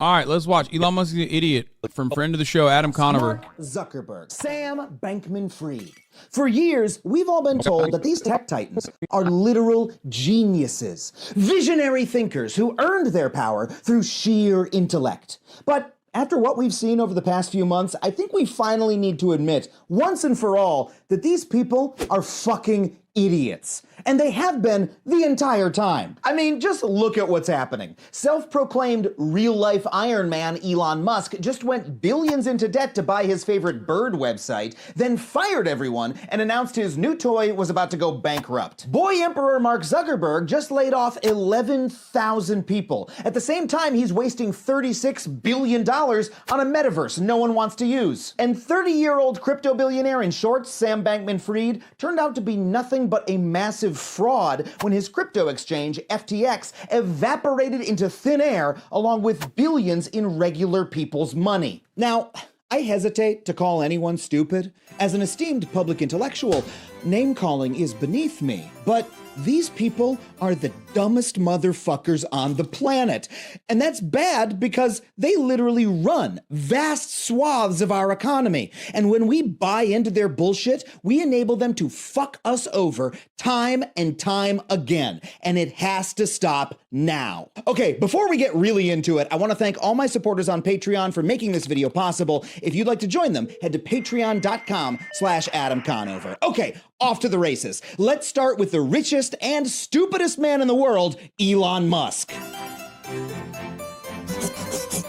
All right, let's watch. Elon Musk is an idiot from friend of the show, Adam Conover. Mark Zuckerberg, Sam Bankman-Fried. For years, we've all been told that these tech titans are literal geniuses, visionary thinkers who earned their power through sheer intellect. But after what we've seen over the past few months, I think we finally need to admit, once and for all, that these people are fucking idiots. And they have been the entire time. I mean, just look at what's happening. Self-proclaimed real-life Iron Man Elon Musk just went billions into debt to buy his favorite bird website, then fired everyone and announced his new toy was about to go bankrupt. Boy Emperor Mark Zuckerberg just laid off 11,000 people. At the same time, he's wasting $36 billion on a metaverse no one wants to use. And 30-year-old crypto billionaire in shorts, Sam Bankman-Fried, turned out to be nothing but a massive fraud when his crypto exchange, FTX, evaporated into thin air along with billions in regular people's money. Now, I hesitate to call anyone stupid. As an esteemed public intellectual, name-calling is beneath me. But these people are the dumbest motherfuckers on the planet. And that's bad because they literally run vast swaths of our economy. And when we buy into their bullshit, we enable them to fuck us over time and time again. And it has to stop now. Okay, before we get really into it, I want to thank all my supporters on Patreon for making this video possible. If you'd like to join them, head to patreon.com/Adam Conover. Okay, off to the races. Let's start with the richest and stupidest man in the world, Elon Musk.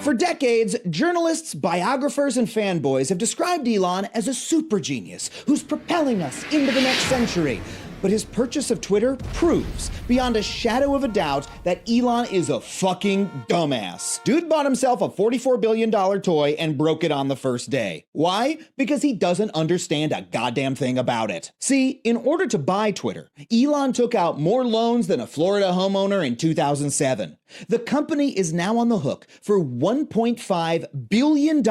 For decades, journalists, biographers, and fanboys have described Elon as a super genius who's propelling us into the next century. But his purchase of Twitter proves, beyond a shadow of a doubt, that Elon is a fucking dumbass. Dude bought himself a $44 billion toy and broke it on the first day. Why? Because he doesn't understand a goddamn thing about it. See, in order to buy Twitter, Elon took out more loans than a Florida homeowner in 2007. The company is now on the hook for $1.5 billion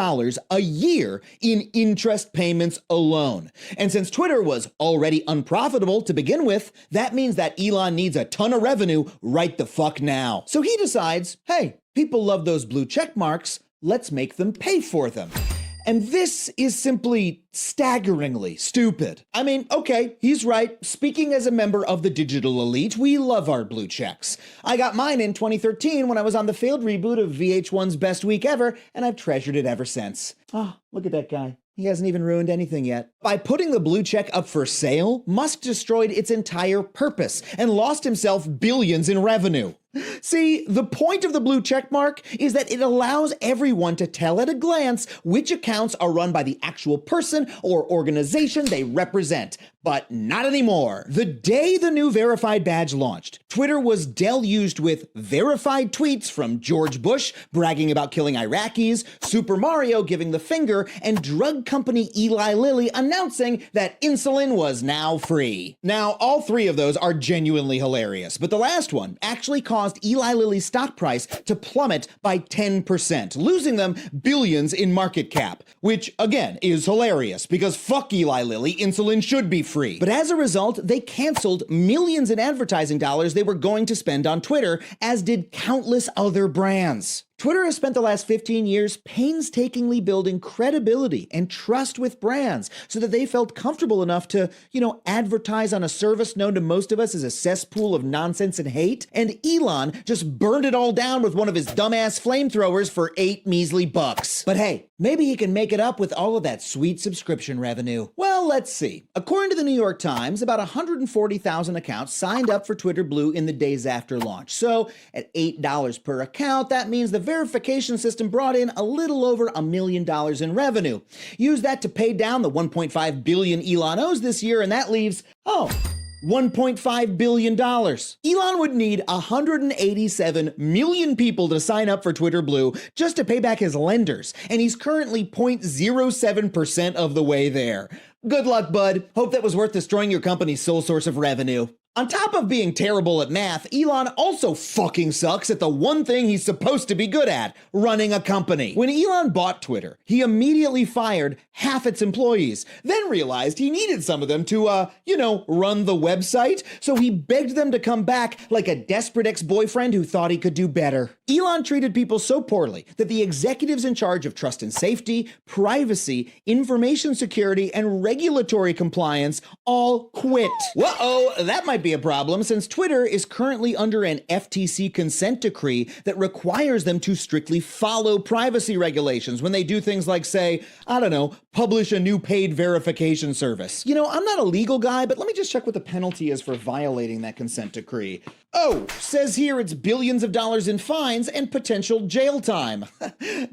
a year in interest payments alone. And since Twitter was already unprofitable to begin with, that means that Elon needs a ton of revenue right the fuck now. So he decides, hey, people love those blue check marks, let's make them pay for them. And this is simply staggeringly stupid. I mean, okay, he's right. Speaking as a member of the digital elite, we love our blue checks. I got mine in 2013 when I was on the failed reboot of VH1's Best Week Ever, and I've treasured it ever since. Oh, look at that guy. He hasn't even ruined anything yet. By putting the blue check up for sale, Musk destroyed its entire purpose and lost himself billions in revenue. See, the point of the blue check mark is that it allows everyone to tell at a glance which accounts are run by the actual person or organization they represent. But not anymore. The day the new verified badge launched, Twitter was deluged with verified tweets from George Bush bragging about killing Iraqis, Super Mario giving the finger, and drug company Eli Lilly announcing that insulin was now free. Now, all three of those are genuinely hilarious, but the last one actually caused Eli Lilly's stock price to plummet by 10%, losing them billions in market cap, which again is hilarious because fuck Eli Lilly, insulin should be free. But as a result, they canceled millions in advertising dollars they were going to spend on Twitter, as did countless other brands. Twitter has spent the last 15 years painstakingly building credibility and trust with brands so that they felt comfortable enough to, advertise on a service known to most of us as a cesspool of nonsense and hate. And Elon just burned it all down with one of his dumbass flamethrowers for $8 measly bucks. But hey, maybe he can make it up with all of that sweet subscription revenue. Well, let's see. According to the New York Times, about 140,000 accounts signed up for Twitter Blue in the days after launch. So at $8 per account, that means the verification system brought in a little over $1 million in revenue. Use that to pay down the $1.5 billion Elon owes this year, and that leaves, $1.5 billion. Elon would need 187 million people to sign up for Twitter Blue just to pay back his lenders, and he's currently 0.07% of the way there. Good luck, bud. Hope that was worth destroying your company's sole source of revenue. On top of being terrible at math, Elon also fucking sucks at the one thing he's supposed to be good at, running a company. When Elon bought Twitter, he immediately fired half its employees, then realized he needed some of them to, run the website, so he begged them to come back like a desperate ex-boyfriend who thought he could do better. Elon treated people so poorly that the executives in charge of trust and safety, privacy, information security, and regulatory compliance all quit. Whoa, that might be a problem since Twitter is currently under an FTC consent decree that requires them to strictly follow privacy regulations when they do things like say, publish a new paid verification service. I'm not a legal guy, but let me just check what the penalty is for violating that consent decree. Oh, says here it's billions of dollars in fines and potential jail time.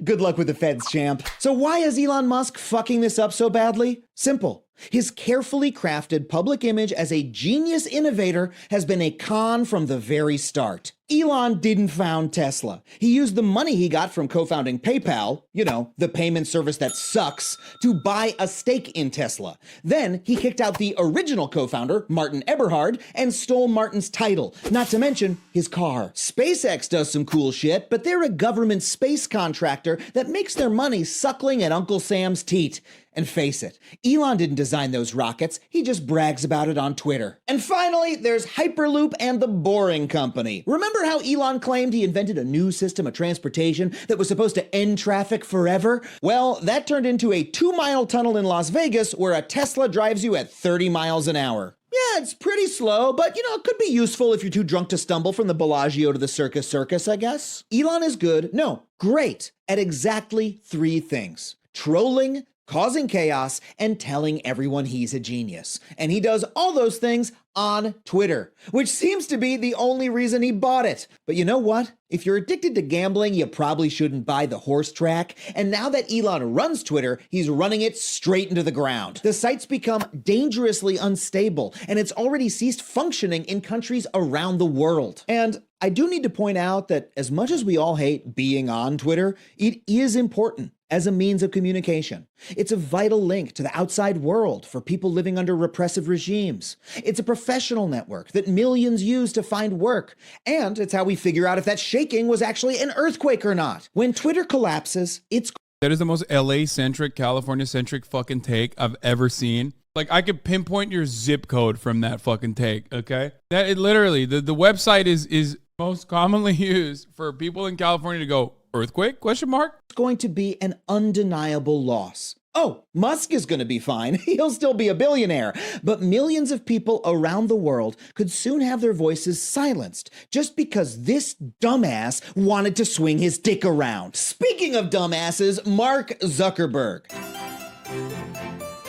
Good luck with the feds, champ. So why is Elon Musk fucking this up so badly? Simple. His carefully crafted public image as a genius innovator has been a con from the very start. Elon didn't found Tesla. He used the money he got from co-founding PayPal, the payment service that sucks, to buy a stake in Tesla. Then he kicked out the original co-founder, Martin Eberhard, and stole Martin's title, not to mention his car. SpaceX does some cool shit, but they're a government space contractor that makes their money suckling at Uncle Sam's teat. And face it, Elon didn't design those rockets, he just brags about it on Twitter. And finally, there's Hyperloop and the Boring Company. Remember how Elon claimed he invented a new system of transportation that was supposed to end traffic forever? Well, that turned into a 2-mile tunnel in Las Vegas where a Tesla drives you at 30 miles an hour. Yeah, it's pretty slow, but it could be useful if you're too drunk to stumble from the Bellagio to the Circus, I guess. Elon is good, no, great, at exactly 3 things: trolling, causing chaos, and telling everyone he's a genius. And he does all those things on Twitter, which seems to be the only reason he bought it. But you know what? If you're addicted to gambling, you probably shouldn't buy the horse track. And now that Elon runs Twitter, he's running it straight into the ground. The site's become dangerously unstable, and it's already ceased functioning in countries around the world. And I do need to point out that as much as we all hate being on Twitter, it is important as a means of communication. It's a vital link to the outside world for people living under repressive regimes. It's a professional network that millions use to find work. And it's how we figure out if that shaking was actually an earthquake or not. When Twitter collapses, it's... That is the most LA-centric, California-centric fucking take I've ever seen. Like, I could pinpoint your zip code from that fucking take, okay? That it literally, the website is most commonly used for people in California to go, earthquake, question mark? It's going to be an undeniable loss. Oh, Musk is going to be fine. He'll still be a billionaire. But millions of people around the world could soon have their voices silenced just because this dumbass wanted to swing his dick around. Speaking of dumbasses, Mark Zuckerberg.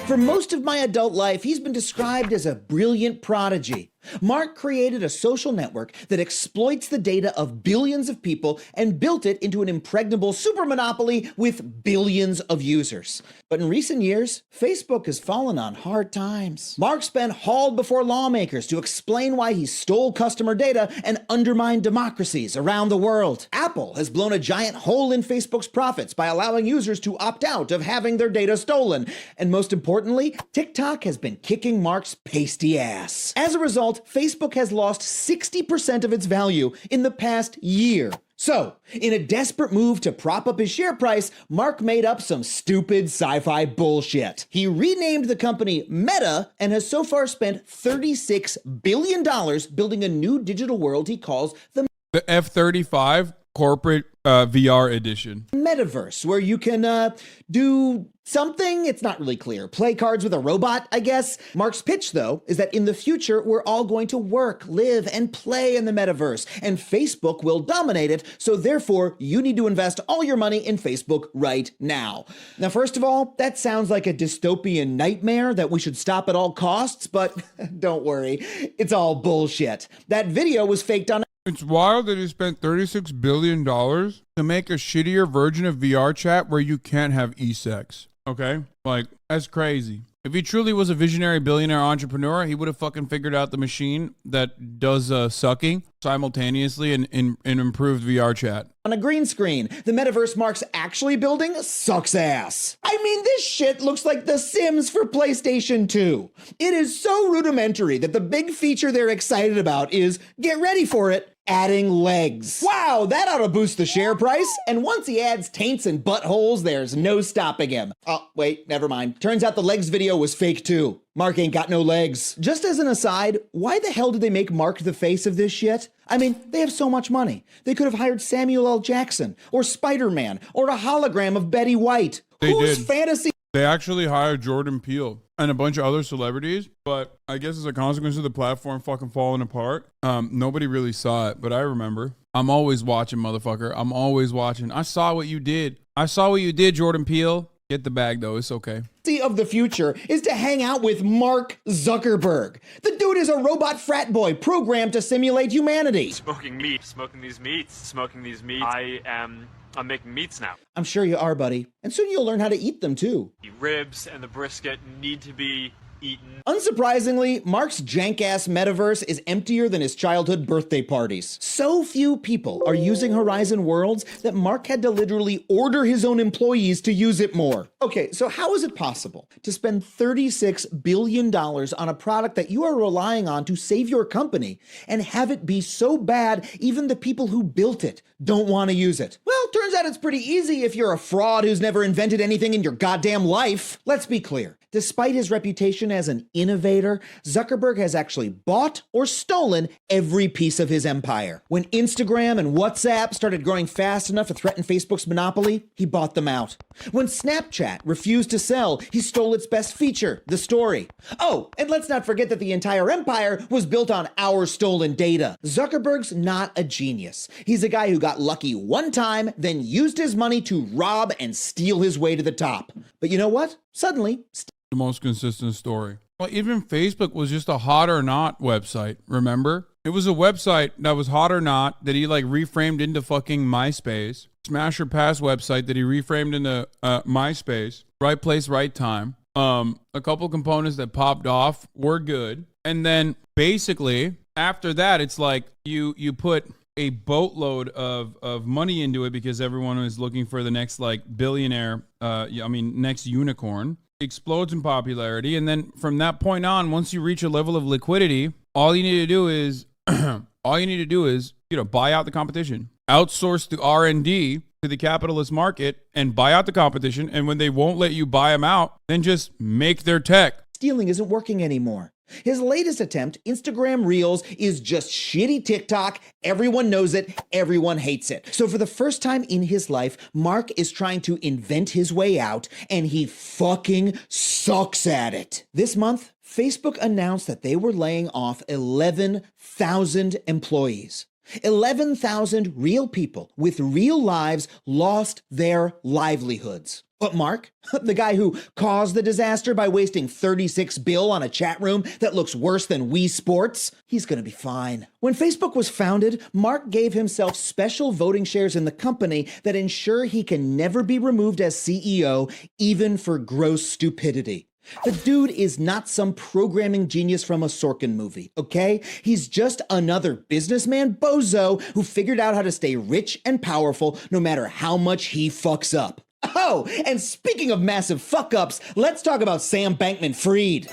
For most of my adult life, he's been described as a brilliant prodigy. Mark created a social network that exploits the data of billions of people and built it into an impregnable super monopoly with billions of users. But in recent years, Facebook has fallen on hard times. Mark's been hauled before lawmakers to explain why he stole customer data and undermined democracies around the world. Apple has blown a giant hole in Facebook's profits by allowing users to opt out of having their data stolen. And most importantly, TikTok has been kicking Mark's pasty ass. As a result, Facebook has lost 60% of its value in the past year. So, in a desperate move to prop up his share price, Mark made up some stupid sci-fi bullshit. He renamed the company Meta and has so far spent $36 billion building a new digital world he calls the F-35 corporate VR edition. Metaverse, where you can do something. It's not really clear. Play cards with a robot, I guess. Mark's pitch, though, is that in the future, we're all going to work, live, and play in the metaverse, and Facebook will dominate it, so therefore, you need to invest all your money in Facebook right now. Now, first of all, that sounds like a dystopian nightmare that we should stop at all costs, but don't worry, it's all bullshit. That video was faked on... It's wild that he spent $36 billion to make a shittier version of VR chat where you can't have e-sex. Okay? Like, that's crazy. If he truly was a visionary billionaire entrepreneur, he would have fucking figured out the machine that does sucking simultaneously and improved VR chat. On a green screen, the metaverse Mark's actually building sucks ass. I mean, this shit looks like The Sims for PlayStation 2. It is so rudimentary that the big feature they're excited about is, get ready for it, adding legs. Wow, that ought to boost the share price. And once he adds taints and buttholes, there's no stopping him. Oh, wait, never mind. Turns out the legs video was fake too. Mark ain't got no legs. Just as an aside, why the hell did they make Mark the face of this shit? I mean, they have so much money. They could have hired Samuel L. Jackson, or Spider-Man, or a hologram of Betty White. Whose fantasy? They actually hired Jordan Peele and a bunch of other celebrities, but I guess as a consequence of the platform fucking falling apart, nobody really saw it, but I remember. I'm always watching, motherfucker. I'm always watching. I saw what you did. Jordan Peele. Get the bag, though. It's okay. Of the future is to hang out with Mark Zuckerberg. The dude is a robot frat boy programmed to simulate humanity. Smoking meat. I'm making meats now. I'm sure you are, buddy. And soon you'll learn how to eat them, too. The ribs and the brisket need to be eaten. Unsurprisingly, Mark's jank-ass metaverse is emptier than his childhood birthday parties. So few people are using Horizon Worlds that Mark had to literally order his own employees to use it more. Okay, so how is it possible to spend $36 billion on a product that you are relying on to save your company and have it be so bad even the people who built it don't want to use it? Well, turns out it's pretty easy if you're a fraud who's never invented anything in your goddamn life. Let's be clear. Despite his reputation as an innovator, Zuckerberg has actually bought or stolen every piece of his empire. When Instagram and WhatsApp started growing fast enough to threaten Facebook's monopoly, he bought them out. When Snapchat refused to sell, he stole its best feature, the story. Oh, and let's not forget that the entire empire was built on our stolen data. Zuckerberg's not a genius. He's a guy who got lucky one time, then used his money to rob and steal his way to the top. But you know what? Suddenly, the most consistent story. Well, even Facebook was just a hot or not website, remember? It was a website that was hot or not that he like reframed into fucking MySpace. Smash or pass website that he reframed into MySpace. Right place, right time. A couple components that popped off were good. And then basically after that, it's like you put a boatload of money into it because everyone was looking for the next like billionaire, next unicorn. Explodes in popularity, and then from that point on, once you reach a level of liquidity, all you need to do is buy out the competition, outsource the R&D to the capitalist market and buy out the competition. And when they won't let you buy them out, then just make their tech. Stealing isn't working anymore. His latest attempt, Instagram Reels, is just shitty TikTok. Everyone knows it. Everyone hates it. So for the first time in his life, Mark is trying to invent his way out, and he fucking sucks at it. This month, Facebook announced that they were laying off 11,000 employees. 11,000 real people with real lives lost their livelihoods. But Mark, the guy who caused the disaster by wasting $36 billion on a chat room that looks worse than Wii Sports, he's gonna be fine. When Facebook was founded, Mark gave himself special voting shares in the company that ensure he can never be removed as CEO, even for gross stupidity. The dude is not some programming genius from a Sorkin movie, okay? He's just another businessman bozo who figured out how to stay rich and powerful no matter how much he fucks up. Oh, and speaking of massive fuck-ups, let's talk about Sam Bankman-Fried.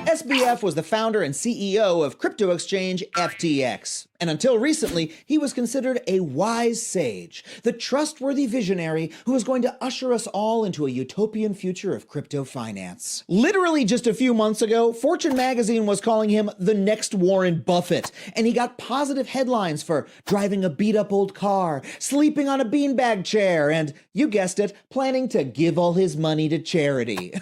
SBF was the founder and CEO of crypto exchange FTX. And until recently, he was considered a wise sage, the trustworthy visionary who was going to usher us all into a utopian future of crypto finance. Literally just a few months ago, Fortune magazine was calling him the next Warren Buffett, and he got positive headlines for driving a beat-up old car, sleeping on a beanbag chair, and, you guessed it, planning to give all his money to charity.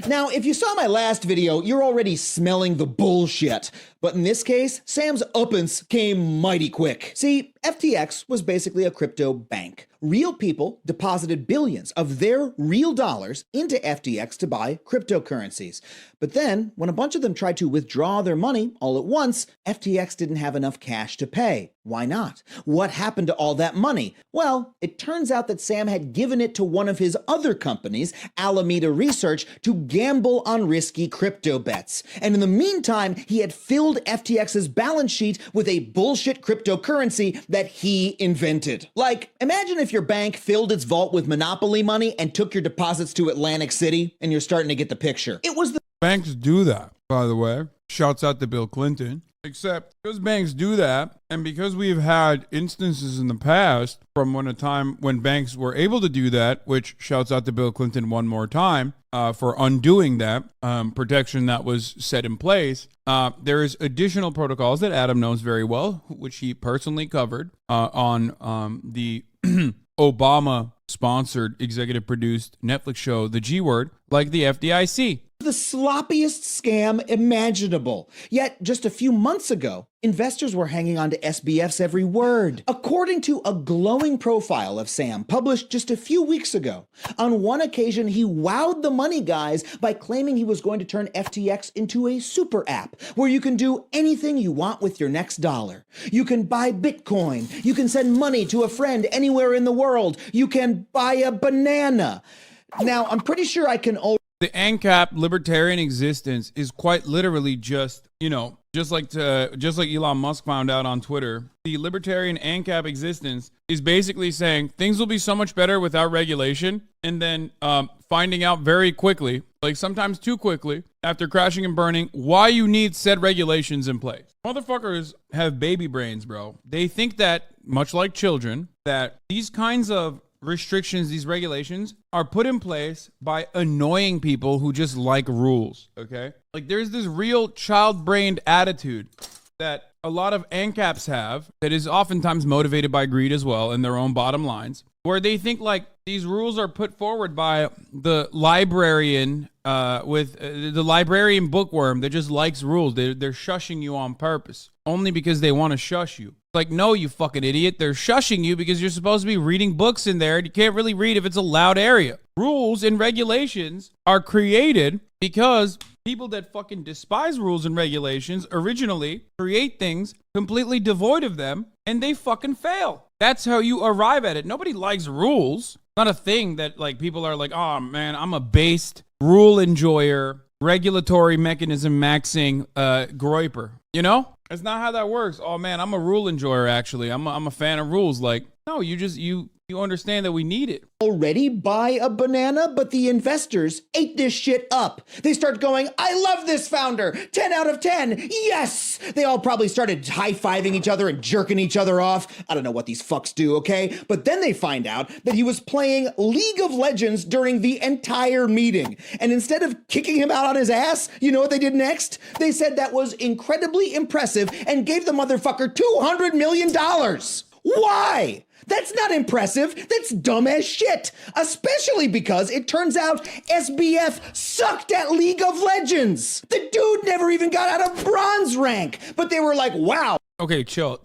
Now, if you saw my last video, you're already smelling the bullshit. But in this case, Sam's uppance came mighty quick. See, FTX was basically a crypto bank, real people deposited billions of their real dollars into FTX to buy cryptocurrencies. But then, when a bunch of them tried to withdraw their money all at once, FTX didn't have enough cash to pay. Why not? What happened to all that money? Well, it turns out that Sam had given it to one of his other companies, Alameda Research, to gamble on risky crypto bets. And in the meantime, he had filled FTX's balance sheet with a bullshit cryptocurrency that he invented. Like, imagine if your bank filled its vault with Monopoly money and took your deposits to Atlantic City, and you're starting to get the picture. It was the Banks do that, by the way. Shouts out to Bill Clinton. Except because banks do that, and because we've had instances in the past from a time when banks were able to do that, which shouts out to Bill Clinton one more time for undoing that protection that was set in place. There is additional protocols that Adam knows very well, which he personally covered on the Obama-sponsored, executive-produced Netflix show, The G Word, like the FDIC. The sloppiest scam imaginable. Yet, just a few months ago, investors were hanging on to SBF's every word. According to a glowing profile of Sam published just a few weeks ago, on one occasion he wowed the money guys by claiming he was going to turn FTX into a super app where you can do anything you want with your next dollar. You can buy Bitcoin. You can send money to a friend anywhere in the world. You can buy a banana. Now, I'm pretty sure I can The ANCAP libertarian existence is quite literally just, just like Elon Musk found out on Twitter. The libertarian ANCAP existence is basically saying things will be so much better without regulation, and then finding out very quickly, like sometimes too quickly, after crashing and burning, why you need said regulations in place. Motherfuckers have baby brains, bro. They think that, much like children, that these kinds of restrictions, these regulations are put in place by annoying people who just like rules, okay? Like there's this real child-brained attitude that a lot of ANCAPs have that is oftentimes motivated by greed as well and their own bottom lines, where they think like these rules are put forward by the librarian the librarian bookworm that just likes rules. They're shushing you on purpose only because they want to shush you. Like, no, you fucking idiot. They're shushing you because you're supposed to be reading books in there and you can't really read if it's a loud area. Rules and regulations are created because people that fucking despise rules and regulations originally create things completely devoid of them and they fucking fail. That's how you arrive at it. Nobody likes rules. Not a thing that like people are like, oh man, I'm a based rule enjoyer, regulatory mechanism maxing groiper. You know? That's not how that works. Oh man, I'm a rule enjoyer actually. I'm a fan of rules. Like, no, you understand that we need it. Already buy a banana, but the investors ate this shit up. They start going, I love this founder, 10 out of 10, yes! They all probably started high-fiving each other and jerking each other off. I don't know what these fucks do, okay? But then they find out that he was playing League of Legends during the entire meeting. And instead of kicking him out on his ass, you know what they did next? They said that was incredibly impressive and gave the motherfucker $200 million. Why? That's not impressive. That's dumb as shit. Especially because it turns out SBF sucked at League of Legends. The dude never even got out of bronze rank. But they were like, wow. Okay, chill.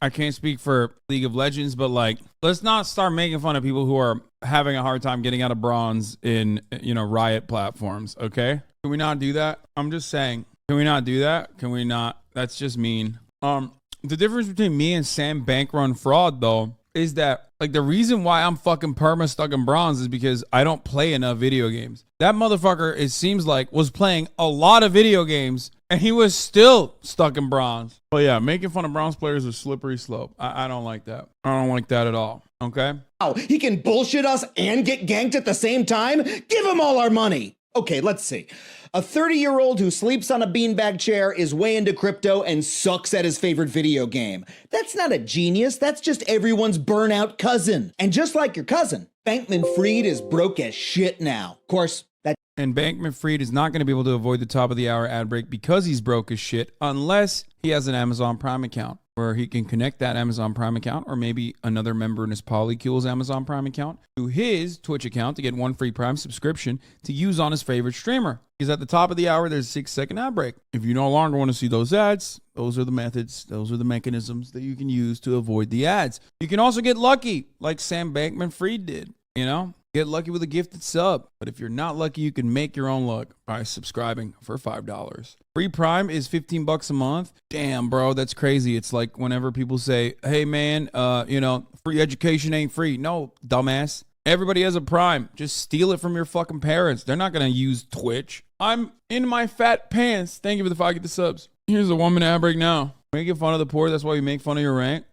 I can't speak for League of Legends, but like, let's not start making fun of people who are having a hard time getting out of bronze in, Riot platforms, okay? Can we not do that? I'm just saying, can we not do that? Can we not? That's just mean. The difference between me and Sam Bankrun Fraud, though, is that, like, the reason why I'm fucking perma stuck in bronze is because I don't play enough video games. That motherfucker, it seems like, was playing a lot of video games, and he was still stuck in bronze. But yeah, making fun of bronze players is a slippery slope. I don't like that. I don't like that at all, okay? Wow, he can bullshit us and get ganked at the same time? Give him all our money. Okay, let's see. A 30-year-old who sleeps on a beanbag chair is way into crypto and sucks at his favorite video game. That's not a genius. That's just everyone's burnout cousin. And just like your cousin, Bankman-Fried is broke as shit now. Of course, and Bankman-Fried is not going to be able to avoid the top of the hour ad break because he's broke as shit unless he has an Amazon Prime account where he can connect that Amazon Prime account or maybe another member in his Polycule's Amazon Prime account to his Twitch account to get one free Prime subscription to use on his favorite streamer. Because at the top of the hour, there's a 6-second ad break. If you no longer want to see those ads, those are the methods, those are the mechanisms that you can use to avoid the ads. You can also get lucky, like Sam Bankman-Fried did, you know? Get lucky with a gifted sub. But if you're not lucky, you can make your own luck by subscribing for $5. Free Prime is $15 a month. Damn, bro, that's crazy. It's like whenever people say, hey, man, free education ain't free. No, dumbass. Everybody has a Prime. Just steal it from your fucking parents. They're not going to use Twitch. I'm in my fat pants. Thank you for the 5 get the subs. Here's a 1-minute ad break now. Making fun of the poor, that's why you make fun of your rank.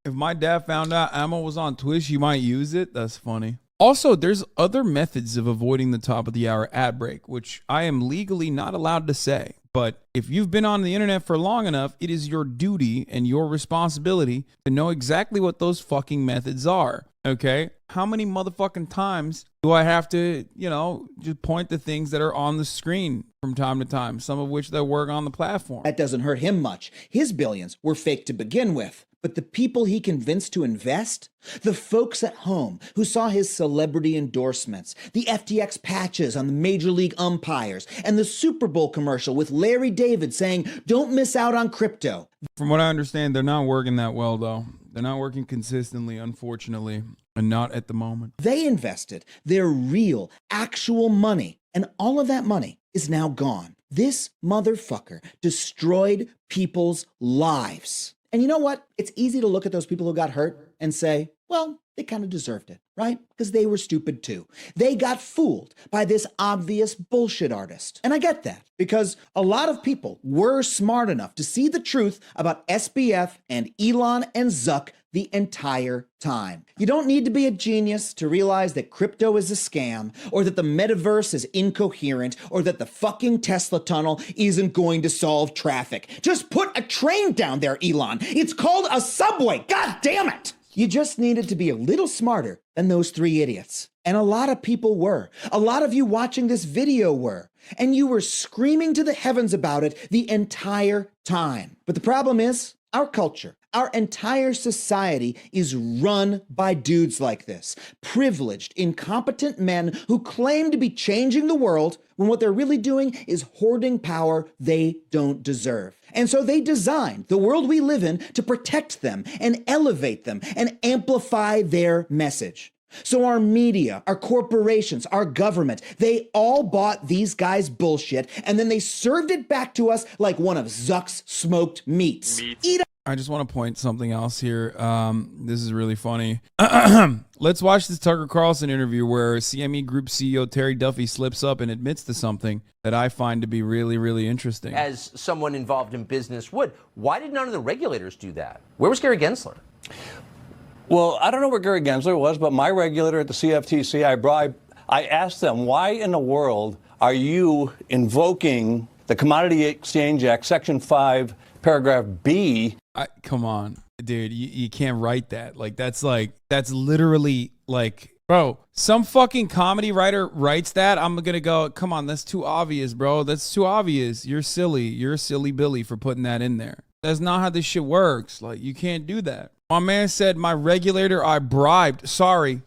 If my dad found out Ammo was on Twitch, you might use it. That's funny. Also, there's other methods of avoiding the top of the hour ad break, which I am legally not allowed to say. But if you've been on the internet for long enough, it is your duty and your responsibility to know exactly what those fucking methods are. Okay? How many motherfucking times do I have to, just point to things that are on the screen from time to time, some of which that work on the platform? That doesn't hurt him much. His billions were fake to begin with. But the people he convinced to invest, the folks at home who saw his celebrity endorsements, the FTX patches on the major league umpires, and the Super Bowl commercial with Larry David saying, don't miss out on crypto. From what I understand, they're not working that well, though. They're not working consistently, unfortunately, and not at the moment. They invested their real, actual money, and all of that money is now gone. This motherfucker destroyed people's lives. And you know what? It's easy to look at those people who got hurt and say, well, they kind of deserved it, right? Because they were stupid too. They got fooled by this obvious bullshit artist. And I get that, because a lot of people were smart enough to see the truth about SBF and Elon and Zuck the entire time. You don't need to be a genius to realize that crypto is a scam, or that the metaverse is incoherent, or that the fucking Tesla tunnel isn't going to solve traffic. Just put a train down there, Elon. It's called a subway. God damn it. You just needed to be a little smarter than those 3 idiots. And a lot of people were. A lot of you watching this video were. And you were screaming to the heavens about it the entire time. But the problem is, our culture, our entire society is run by dudes like this. Privileged, incompetent men who claim to be changing the world when what they're really doing is hoarding power they don't deserve. And so they designed the world we live in to protect them and elevate them and amplify their message. So our media, our corporations, our government, they all bought these guys' bullshit, and then they served it back to us like one of Zuck's smoked meats. I just want to point something else here. This is really funny. Let's watch this Tucker Carlson interview where CME Group CEO Terry Duffy slips up and admits to something that I find to be really, really interesting. As someone involved in business would, why did none of the regulators do that? Where was Gary Gensler? Well, I don't know where Gary Gensler was, but my regulator at the CFTC, I asked them, why in the world are you invoking the Commodity Exchange Act, Section 5, Paragraph B? Come on, dude, you can't write that. That's literally bro, some fucking comedy writer writes that. I'm going to go, come on, that's too obvious, bro. That's too obvious. You're silly. You're a silly Billy for putting that in there. That's not how this shit works. You can't do that. My man said, my regulator I bribed. Sorry,